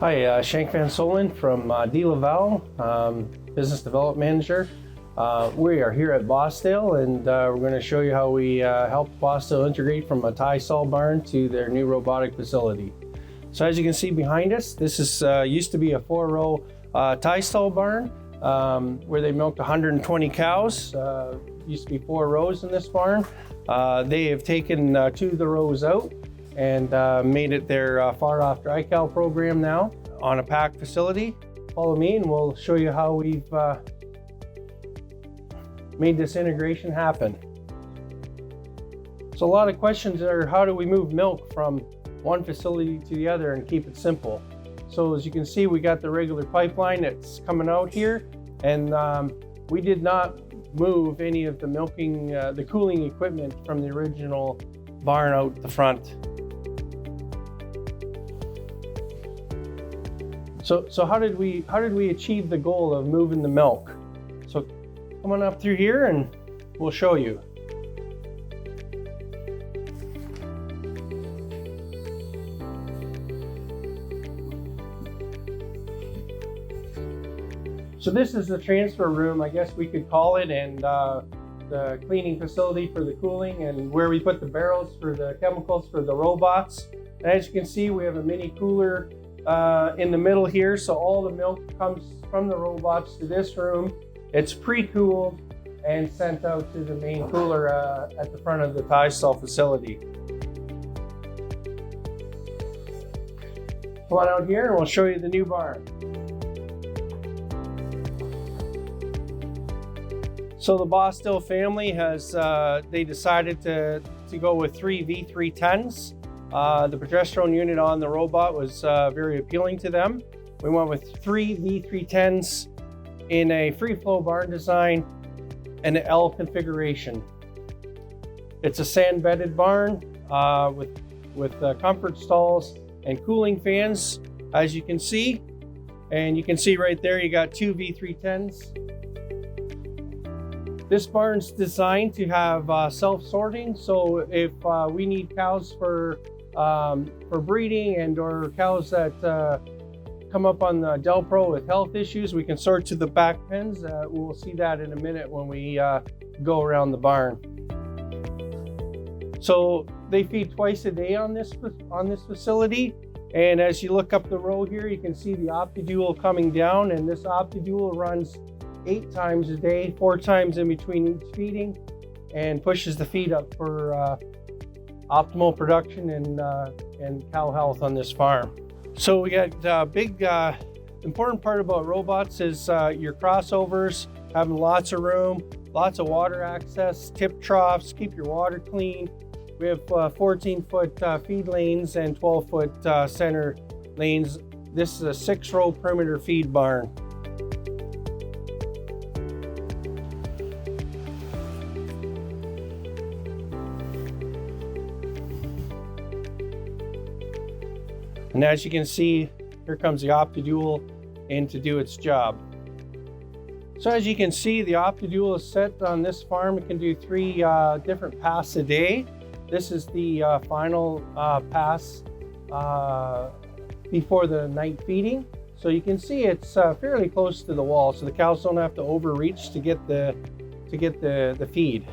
Hi, Shank Van Solen from DeLaval, Business Development Manager. We are here at Bosdale, and we're going to show you how we help Bosdale integrate from a tie stall barn to their new robotic facility. So as you can see behind us, this is used to be a 4-row tie stall barn where they milked 120 cows. Used to be 4 rows in this barn. They have taken 2 of the rows out and made it their far off dry cow program now on a pack facility. Follow me and we'll show you how we've made this integration happen. So a lot of questions are, how do we move milk from one facility to the other and keep it simple? So as you can see, we got the regular pipeline that's coming out here, and we did not move any of the milking, the cooling equipment from the original barn out the front. So how did we achieve the goal of moving the milk? So come on up through here and we'll show you. So this is the transfer room, I guess we could call it, and the cleaning facility for the cooling, and where we put the barrels for the chemicals for the robots. And as you can see, we have a mini cooler in the middle here, so all the milk comes from the robots to this room. It's pre-cooled and sent out to the main cooler at the front of the tie stall facility. Come on out here and we'll show you the new barn. So the Bosdale family has, they decided to go with 3 V310s. The progesterone unit on the robot was very appealing to them. We went with 3 V310s in a free flow barn design and an L configuration. It's a sand bedded barn with comfort stalls and cooling fans, as you can see. And you can see right there, you got 2 V310s. This barn's designed to have self-sorting, so if we need cows for breeding and or cows that come up on the Delpro with health issues, we can sort to the back pens. We'll see that in a minute when we go around the barn. So they feed twice a day on this facility, and as you look up the row here, you can see the OptiDual coming down, and this OptiDual runs 8 times a day, 4 times in between each feeding, and pushes the feed up for optimal production and cow health on this farm. So we got big important part about robots is your crossovers, having lots of room, lots of water access, tip troughs, keep your water clean. We have 14-foot feed lanes and 12-foot center lanes. This is a 6-row perimeter feed barn. And as you can see, here comes the OptiDual in to do its job. So as you can see, the OptiDual is set on this farm. It can do 3 different passes a day. This is the final pass before the night feeding. So you can see it's fairly close to the wall, so the cows don't have to overreach to get the feed.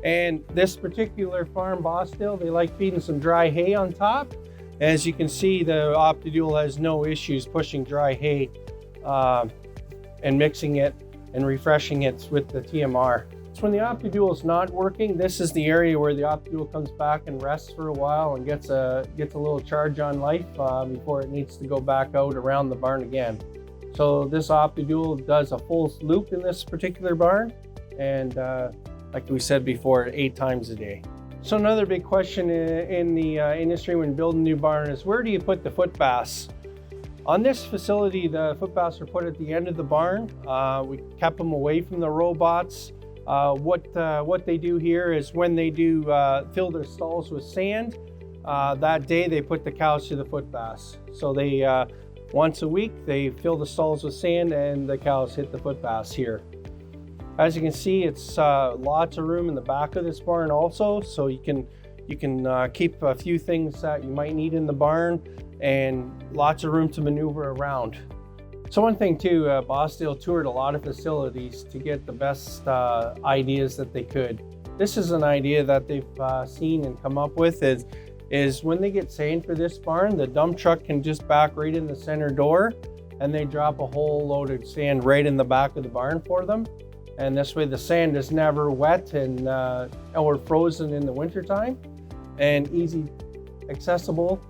And this particular farm, Bosdale, they like feeding some dry hay on top. As you can see, the OptiDual has no issues pushing dry hay and mixing it and refreshing it with the TMR. So when the OptiDual is not working, this is the area where the OptiDual comes back and rests for a while and gets a little charge on life before it needs to go back out around the barn again. So this OptiDual does a full loop in this particular barn, and like we said before, 8 times a day. So another big question in the industry when building a new barn is, where do you put the foot baths? On this facility, the foot baths are put at the end of the barn. We kept them away from the robots. What they do here is when they do fill their stalls with sand, that day they put the cows to the foot baths. So they once a week they fill the stalls with sand and the cows hit the foot baths here. As you can see, it's lots of room in the back of this barn also, so you can keep a few things that you might need in the barn. and lots of room to maneuver around. So one thing too, Bosdale toured a lot of facilities to get the best ideas that they could. This is an idea that they've seen and come up with is when they get sand for this barn, the dump truck can just back right in the center door, and they drop a whole load of sand right in the back of the barn for them. And this way the sand is never wet and or frozen in the wintertime, and easy accessible.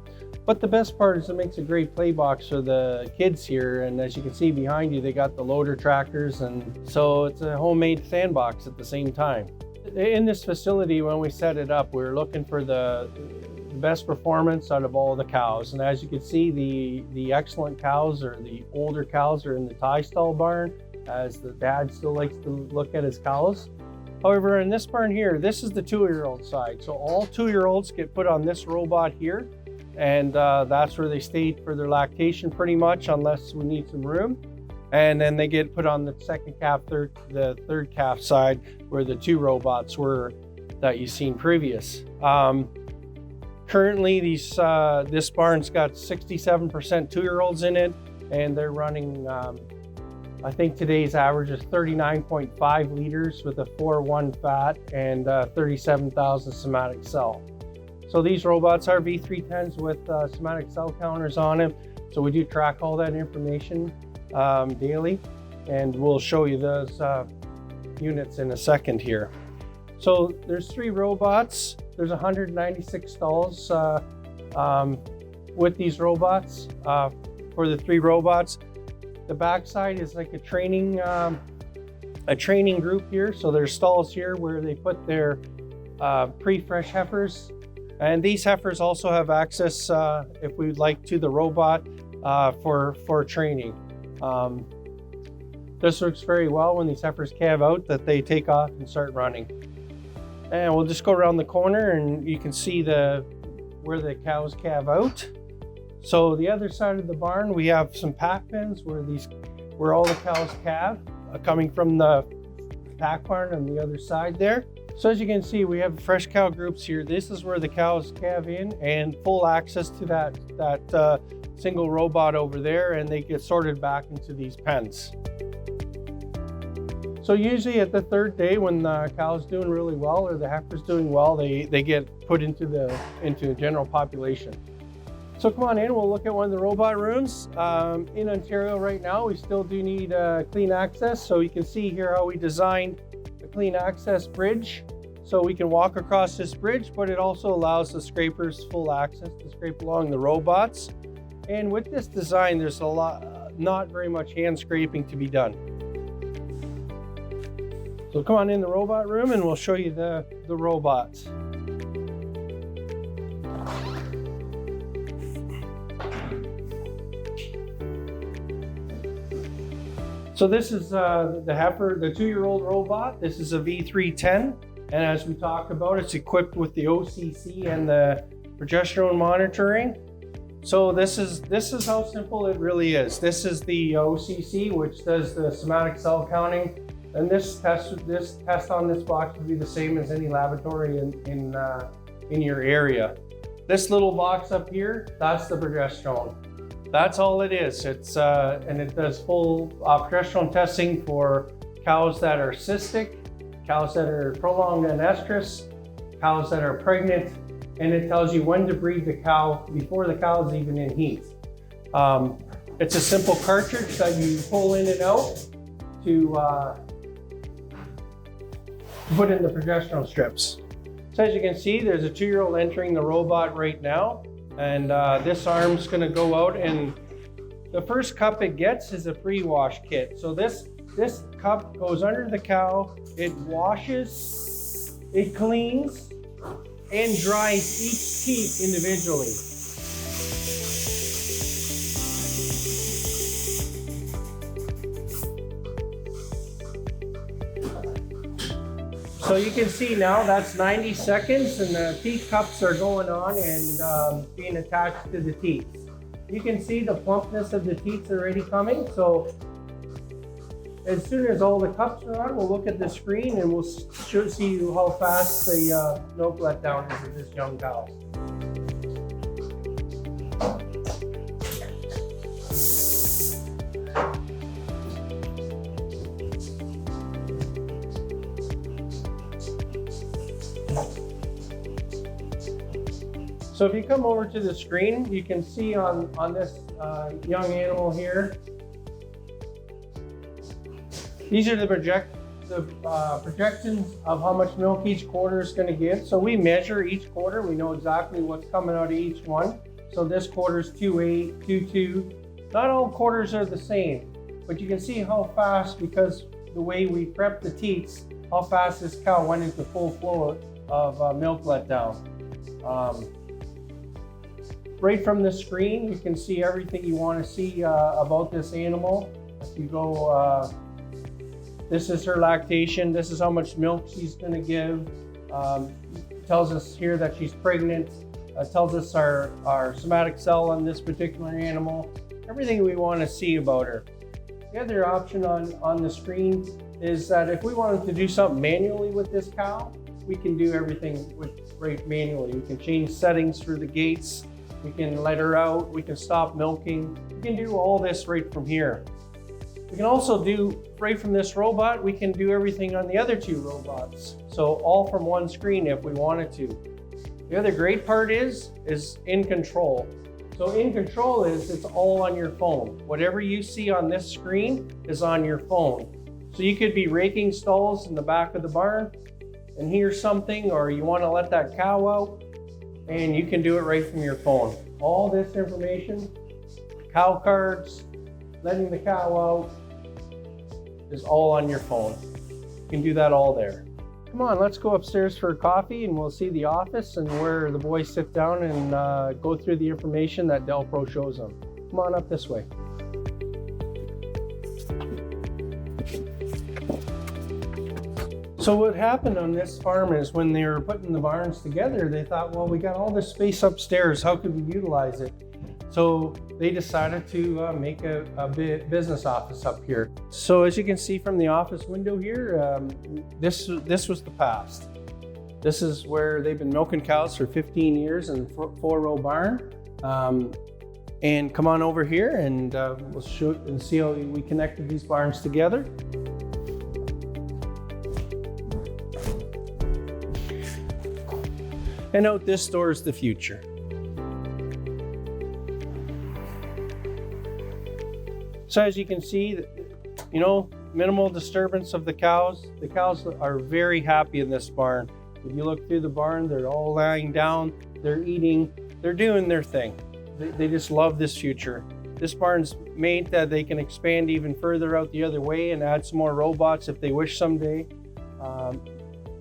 But the best part is it makes a great play box for the kids here. And as you can see behind you, they got the loader tractors, and so it's a homemade sandbox at the same time. In this facility, when we set it up, we were looking for the best performance out of all the cows. And as you can see, the excellent cows, or the older cows, are in the tie stall barn, as the dad still likes to look at his cows. However, in this barn here, this is the 2-year-old side. So all 2-year-olds get put on this robot here, and that's where they stay for their lactation pretty much, unless we need some room. And then they get put on the second calf, the third calf side, where the 2 robots were that you've seen previous. Currently, this barn's got 67% 2-year-olds in it, and they're running, I think today's average is 39.5 liters with a 4.1 fat and 37,000 somatic cell. So these robots are V310s with somatic cell counters on them. So we do track all that information daily, and we'll show you those units in a second here. So there's 3 robots. There's 196 stalls with these robots for the 3 robots. The backside is like a training group here. So there's stalls here where they put their pre-fresh heifers, and these heifers also have access, if we'd like, to the robot for training. This works very well when these heifers calve out, that they take off and start running. And we'll just go around the corner, and you can see where the cows calve out. So the other side of the barn, we have some pack pens where all the cows calve, coming from the pack barn on the other side there. So as you can see, we have fresh cow groups here. This is where the cows calve in, and full access to that single robot over there, and they get sorted back into these pens. So usually at the 3rd day, when the cow's doing really well or the heifer's doing well, they get put into the general population. So come on in, we'll look at one of the robot rooms. In Ontario right now, we still do need clean access. So you can see here how we designed a clean access bridge. So we can walk across this bridge, but it also allows the scrapers full access to scrape along the robots. And with this design, there's not very much hand scraping to be done. So come on in the robot room, and we'll show you the robots. So this is the heifer, the 2-year-old robot. This is a V310, and as we talked about, it's equipped with the OCC and the progesterone monitoring. So this is how simple it really is. This is the OCC, which does the somatic cell counting. And this test on this box would be the same as any laboratory in your area. This little box up here, that's the progesterone. That's all it is. It's and it does full progesterone testing for cows that are cystic, cows that are prolonged anestrus, cows that are pregnant, and it tells you when to breed the cow before the cow is even in heat. It's a simple cartridge that you pull in and out to put in the progesterone strips. So as you can see, there's a 2-year-old entering the robot right now, and this arm's gonna go out, and the first cup it gets is a pre-wash kit. So this cup goes under the cow, it washes, it cleans, and dries each teat individually. So you can see now that's 90 seconds, and the teat cups are going on and being attached to the teats. You can see the plumpness of the teats already coming. So as soon as all the cups are on, we'll look at the screen and we'll see you how fast the milk letdown is of this young cow. So if you come over to the screen, you can see on this young animal here, these are the projections of how much milk each quarter is going to give. So we measure each quarter. We know exactly what's coming out of each one. So this quarter is 2.8, 2.2. Not all quarters are the same, but you can see how fast, because the way we prep the teats, how fast this cow went into full flow of milk letdown. Right from the screen, you can see everything you want to see about this animal. If you go, this is her lactation. This is how much milk she's going to give. Tells us here that she's pregnant. Tells us our somatic cell on this particular animal. Everything we want to see about her. The other option on the screen is that if we wanted to do something manually with this cow, we can do everything right manually. We can change settings for the gates. We can let her out. We can stop milking. We can do all this right from here. We can also do, right from this robot, we can do everything on the other two robots. So all from one screen if we wanted to. The other great part is in control. So in control is it's all on your phone. Whatever you see on this screen is on your phone. So you could be raking stalls in the back of the barn and hear something, or you want to let that cow out, and you can do it right from your phone. All this information, cow cards, letting the cow out, is all on your phone. You can do that all there. Come on, let's go upstairs for a coffee and we'll see the office and where the boys sit down and go through the information that DelPro shows them. Come on up this way. So what happened on this farm is when they were putting the barns together, they thought, well, we got all this space upstairs, how could we utilize it? So they decided to make a business office up here. So as you can see from the office window here, this was the past. This is where they've been milking cows for 15 years in a 4-row barn. And come on over here and we'll show and see how we connected these barns together. And out this door is the future. So as you can see, you know, minimal disturbance of the cows. The cows are very happy in this barn. If you look through the barn, they're all lying down, they're eating, they're doing their thing. They just love this future. This barn's made that they can expand even further out the other way and add some more robots if they wish someday.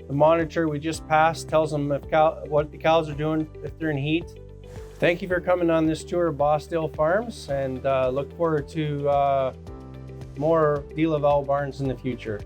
The monitor we just passed tells them what the cows are doing if they're in heat. Thank you for coming on this tour of Bosdale Farms, and look forward to more DeLaval barns in the future.